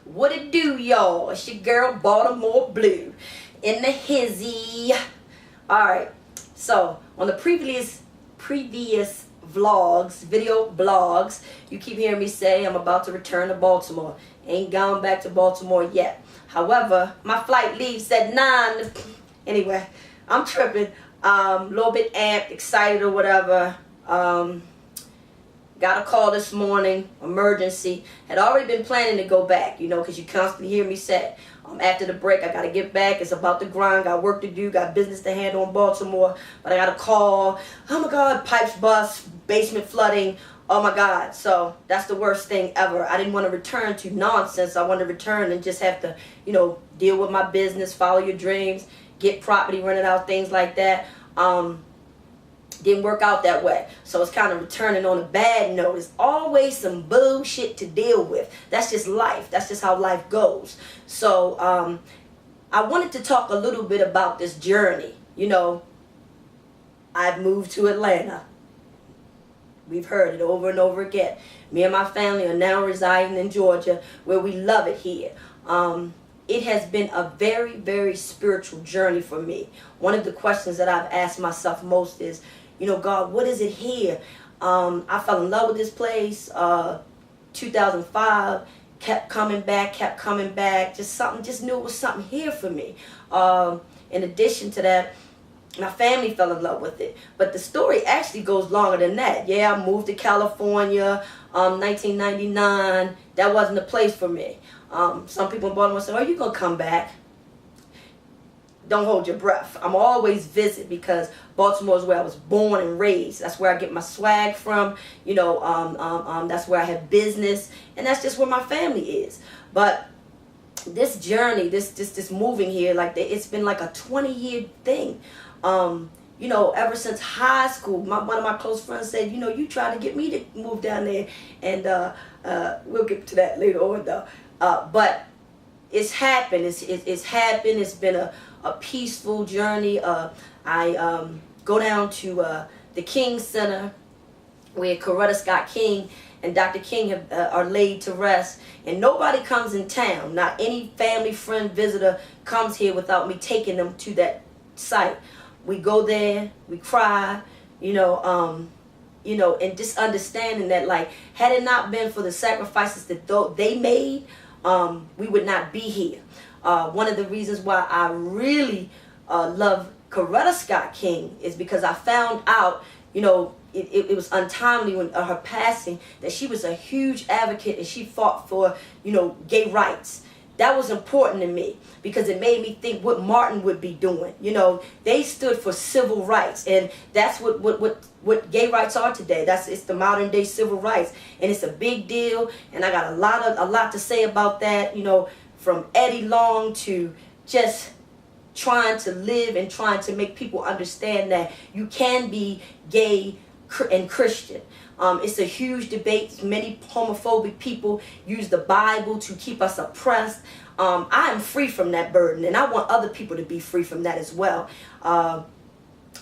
What it do, y'all? It's your girl Baltimore Blue in the hizzy. Alright, so on the previous vlogs, video blogs, you keep hearing me say I'm about to return to Baltimore. Ain't gone back to Baltimore yet. However, my flight leaves at 9. Anyway, I'm tripping. A little bit amped, excited or whatever. Got a call this morning, emergency. Had already been planning to go back, you know, because you constantly hear me say, after the break, I got to get back. It's about the grind. Got work to do. Got business to handle in Baltimore. But I got a call. Oh, my God. Pipes bust. Basement flooding. Oh, my God. So that's the worst thing ever. I didn't want to return to nonsense. I wanted to return and just have to, you know, deal with my business, follow your dreams, get property rented out, things like that. Didn't work out that way. So it's kind of returning on a bad note. There's always some bullshit to deal with. That's just life. That's just how life goes. So I wanted to talk a little bit about this journey. You know, I've moved to Atlanta. We've heard it over and over again. Me and my family are now residing in Georgia, where we love it here. It has been a very, very spiritual journey for me. One of the questions that I've asked myself most is, you know, God, what is it here? I fell in love with this place. 2005, kept coming back. Just knew it was something here for me. In addition to that, my family fell in love with it. But the story actually goes longer than that. Yeah, I moved to California, 1999. That wasn't the place for me. Some people in Baltimore say, "Oh, you gonna come back?" Don't hold your breath. I'm always visit because Baltimore is where I was born and raised. That's where I get my swag from. You know, that's where I have business, and that's just where my family is. But this journey, this moving here, like it's been like a 20-year thing. You know, ever since high school, one of my close friends said, you know, you tried to get me to move down there, and we'll get to that later on though. But it's happened. It's happened. It's been a peaceful journey. I go down to the King Center, where Coretta Scott King and Dr. King are laid to rest, and nobody comes in town. Not any family, friend, visitor comes here without me taking them to that site. We go there, we cry, you know, and just understanding that, like, had it not been for the sacrifices that they made, we would not be here. One of the reasons why I really love Coretta Scott King is because I found out, you know, it was untimely when her passing, that she was a huge advocate and she fought for, you know, gay rights. That was important to me because it made me think what Martin would be doing. You know, they stood for civil rights, and that's what gay rights are today. It's the modern day civil rights, and it's a big deal. And I got a lot to say about that. You know, from Eddie Long to just trying to live and trying to make people understand that you can be gay and Christian. It's a huge debate. Many homophobic people use the Bible to keep us oppressed. I am free from that burden, and I want other people to be free from that as well. I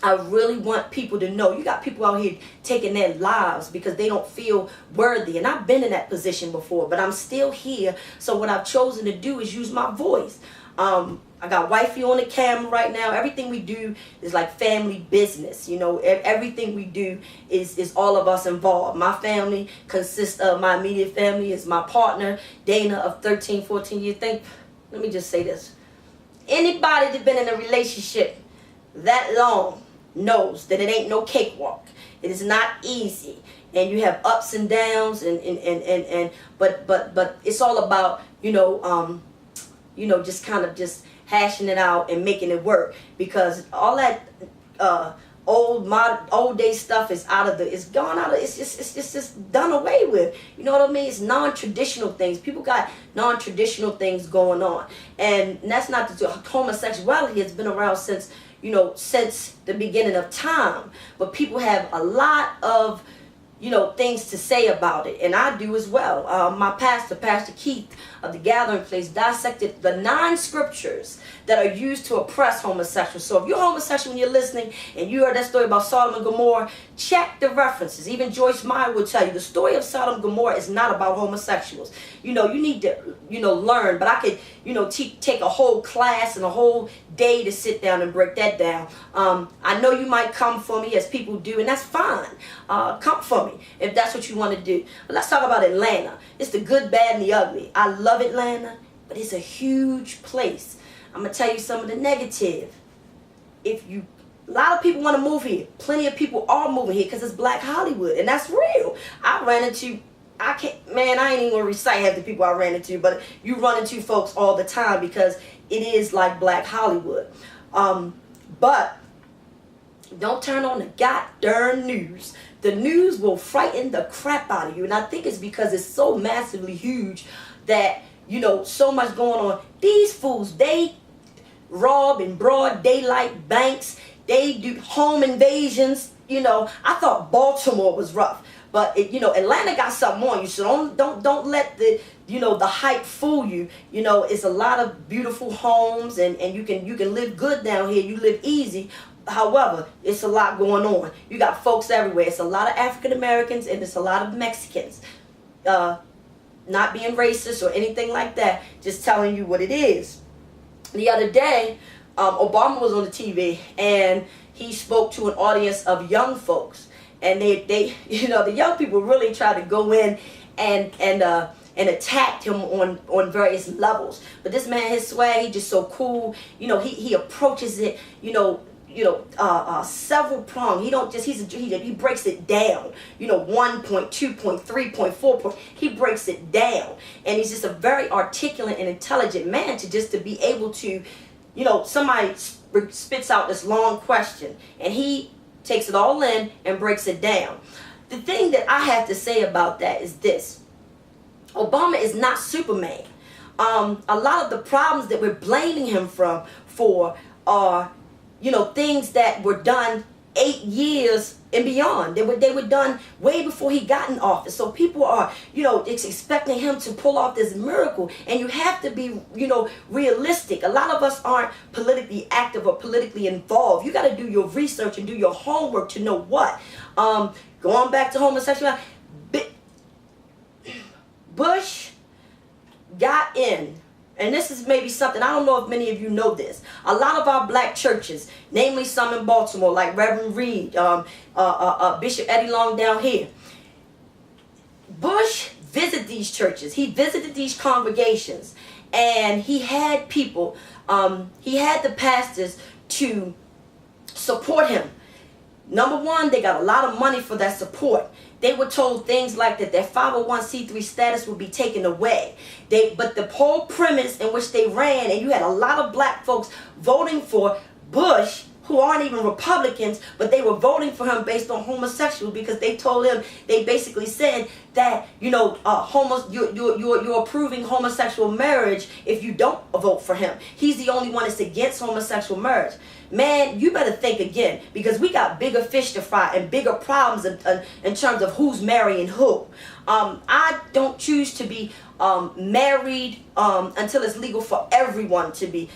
really want people to know, you got people out here taking their lives because they don't feel worthy, and I've been in that position before, but I'm still here. So what I've chosen to do is use my voice. I got wifey on the camera right now. Everything we do is like family business. You know, everything we do is all of us involved. My family consists of, my immediate family is my partner, Dana, of 13, 14 years. Let me just say this. Anybody that's been in a relationship that long knows that it ain't no cakewalk. It is not easy. And you have ups and downs, but it's all about, you know, just kind of just hashing it out and making it work, because all that old day stuff is it's just done away with. You know what I mean? It's non-traditional things. People got non-traditional things going on, and that's not the homosexuality has been around since, you know, since the beginning of time. But people have a lot of, things to say about it, and I do as well. My pastor, Pastor Keith of the Gathering Place, dissected the 9 scriptures that are used to oppress homosexuals. So if you're homosexual and you're listening and you heard that story about Sodom and Gomorrah, check the references. Even Joyce Meyer will tell you the story of Sodom and Gomorrah is not about homosexuals. You need to, learn. But I could, take a whole class and a whole day to sit down and break that down. I know you might come for me, as people do, and that's fine. Come for me if that's what you want to do. But let's talk about Atlanta. It's the good, bad, and the ugly. I love Atlanta, but it's a huge place. I'm going to tell you some of the negative. A lot of people want to move here. Plenty of people are moving here because it's Black Hollywood, and that's real. I ain't even going to recite half the people I ran into, but you run into folks all the time because it is like Black Hollywood. But don't turn on the goddamn news. The news will frighten the crap out of you, and I think it's because it's so massively huge that, so much going on. These fools, they rob in broad daylight banks. They do home invasions. I thought Baltimore was rough, but Atlanta got something on you. So don't let the the hype fool you. It's a lot of beautiful homes, and you can live good down here. You live easy. However, it's a lot going on. You got folks everywhere. It's a lot of African Americans and it's a lot of Mexicans. Not being racist or anything like that. Just telling you what it is. The other day, Obama was on the TV and he spoke to an audience of young folks, and they the young people really tried to go in and attacked him on various levels. But this man, his swag, he just so cool. He approaches it, several prong. He don't just he breaks it down. 1 point, 2 point, 3 point, 4 point. He breaks it down, and he's just a very articulate and intelligent man to be able to, somebody spits out this long question, and he takes it all in and breaks it down. The thing that I have to say about that is this: Obama is not Superman. A lot of the problems that we're blaming him for are things that were done 8 years and beyond. They were done way before he got in office. So people are, expecting him to pull off this miracle. And you have to be, realistic. A lot of us aren't politically active or politically involved. You got to do your research and do your homework to know what. Going back to homosexuality, Bush got in. And this is maybe something, I don't know if many of you know this. A lot of our black churches, namely some in Baltimore, like Reverend Reed, Bishop Eddie Long down here. Bush visited these churches. He visited these congregations. And he had people, he had the pastors to support him. Number one, they got a lot of money for that support. They were told things like that their 501c3 status would be taken away. But the whole premise in which they ran, and you had a lot of black folks voting for Bush who aren't even Republicans, but they were voting for him based on homosexuals because they told him, they basically said that, you're approving homosexual marriage if you don't vote for him. He's the only one that's against homosexual marriage. Man, you better think again, because we got bigger fish to fry and bigger problems in terms of who's marrying who. I don't choose to be married until it's legal for everyone to be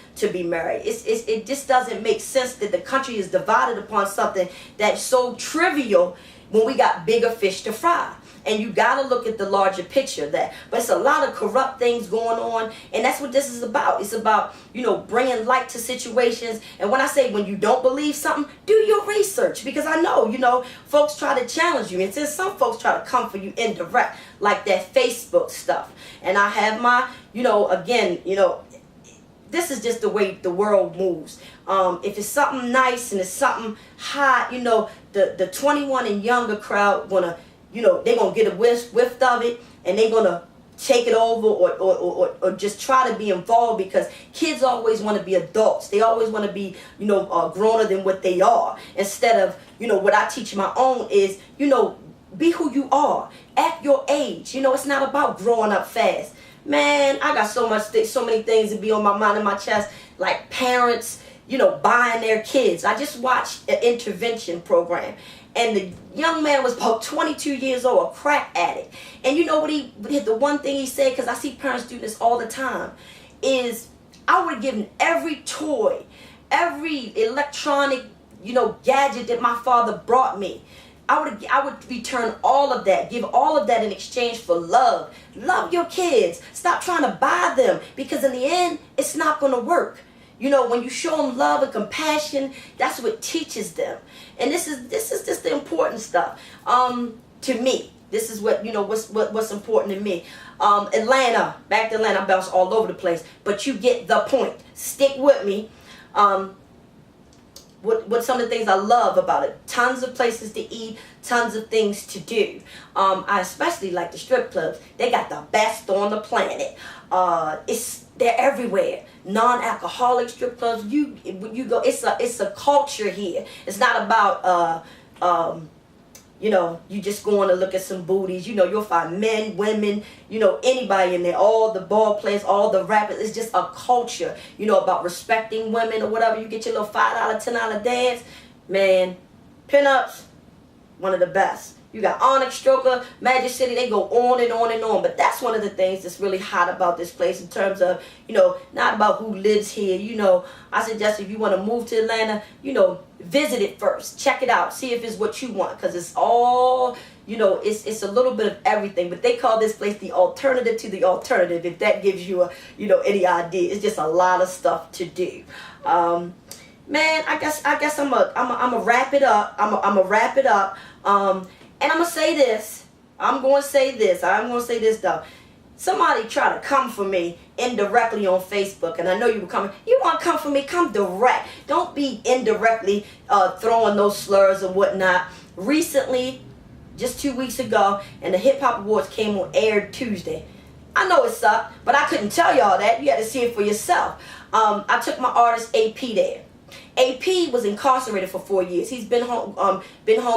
married. It just doesn't make sense that the country is divided upon something that's so trivial when we got bigger fish to fry. And you got to look at the larger picture of that. But it's a lot of corrupt things going on. And that's what this is about. It's about, bringing light to situations. And when I say when you don't believe something, do your research. Because I know, folks try to challenge you. And since some folks try to come for you indirect, like that Facebook stuff. And I have my, this is just the way the world moves. If it's something nice and it's something hot, the 21 and younger crowd gonna, they're going to get a whiff of it, and they're going to take it over or just try to be involved, because kids always want to be adults. They always want to be, growner than what they are. Instead of, what I teach my own is, be who you are at your age. It's not about growing up fast. Man, I got so many things to be on my mind and my chest, like parents, buying their kids. I just watched an intervention program. And the young man was about 22 years old, a crack addict. And you know what the one thing he said, because I see parents do this all the time, is I would have given every toy, every electronic, gadget that my father brought me. I would return all of that, give all of that in exchange for love. Love your kids. Stop trying to buy them, because in the end, it's not going to work. When you show them love and compassion, that's what teaches them. And this is just the important stuff. To me, this is what's important to me. Atlanta, back to Atlanta, I bounce all over the place, but you get the point. Stick with me. What some of the things I love about it? Tons of places to eat, tons of things to do. I especially like the strip clubs. They got the best on the planet. They're everywhere. Non-alcoholic strip clubs. You go. It's a culture here. It's not about you just going to look at some booties. You'll find men, women, anybody in there. All the ball players, all the rappers. It's just a culture, about respecting women or whatever. You get your little $5, $10 dance. Man, pinups, one of the best. You got Onyx, Stroker, Magic City. They go on and on and on. But that's one of the things that's really hot about this place in terms of, not about who lives here. I suggest if you want to move to Atlanta, visit it first. Check it out. See if it's what you want. Because it's all, it's a little bit of everything. But they call this place the alternative to the alternative, if that gives you any idea. It's just a lot of stuff to do. Man, I guess I'm a wrap it up. I'm a wrap it up. And I'm going to say this. I'm going to say this, though. Somebody try to come for me indirectly on Facebook, and I know you were coming. You want to come for me? Come direct. Don't be indirectly throwing those slurs and whatnot. Recently, just 2 weeks ago, and the Hip Hop Awards aired Tuesday. I know it sucked, but I couldn't tell y'all that. You had to see it for yourself. I took my artist AP there. AP was incarcerated for 4 years. He's been home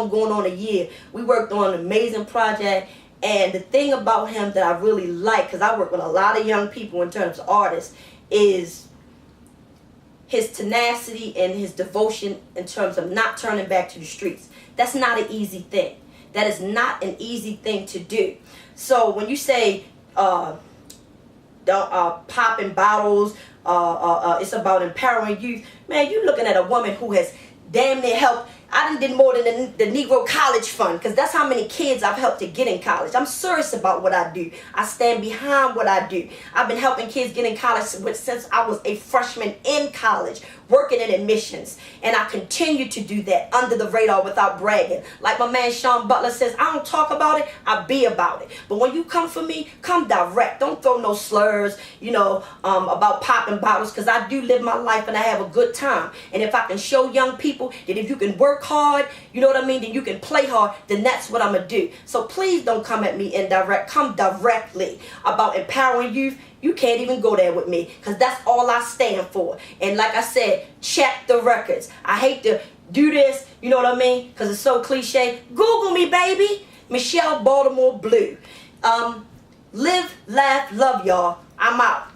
going on a year. We worked on an amazing project, and the thing about him that I really like, because I work with a lot of young people in terms of artists, is his tenacity and his devotion in terms of not turning back to the streets. That's not an easy thing. That is not an easy thing to do. So when you say popping bottles, it's about empowering youth. Man, you looking at a woman who has damn near helped. I done did more than the Negro College Fund, because that's how many kids I've helped to get in college. I'm serious about what I do. I stand behind what I do. I've been helping kids get in college since I was a freshman in college, working in admissions. And I continue to do that under the radar without bragging. Like my man Sean Butler says, I don't talk about it, I be about it. But when you come for me, come direct. Don't throw no slurs, about popping bottles, because I do live my life and I have a good time. And if I can show young people that if you can work hard, then you can play hard, then that's what I'm going to do. So please don't come at me indirect. Come directly about empowering youth. You can't even go there with me, because that's all I stand for. And like I said, check the records. I hate to do this, because it's so cliche. Google me, baby. Michelle Baltimore Blue. Live, laugh, love, y'all. I'm out.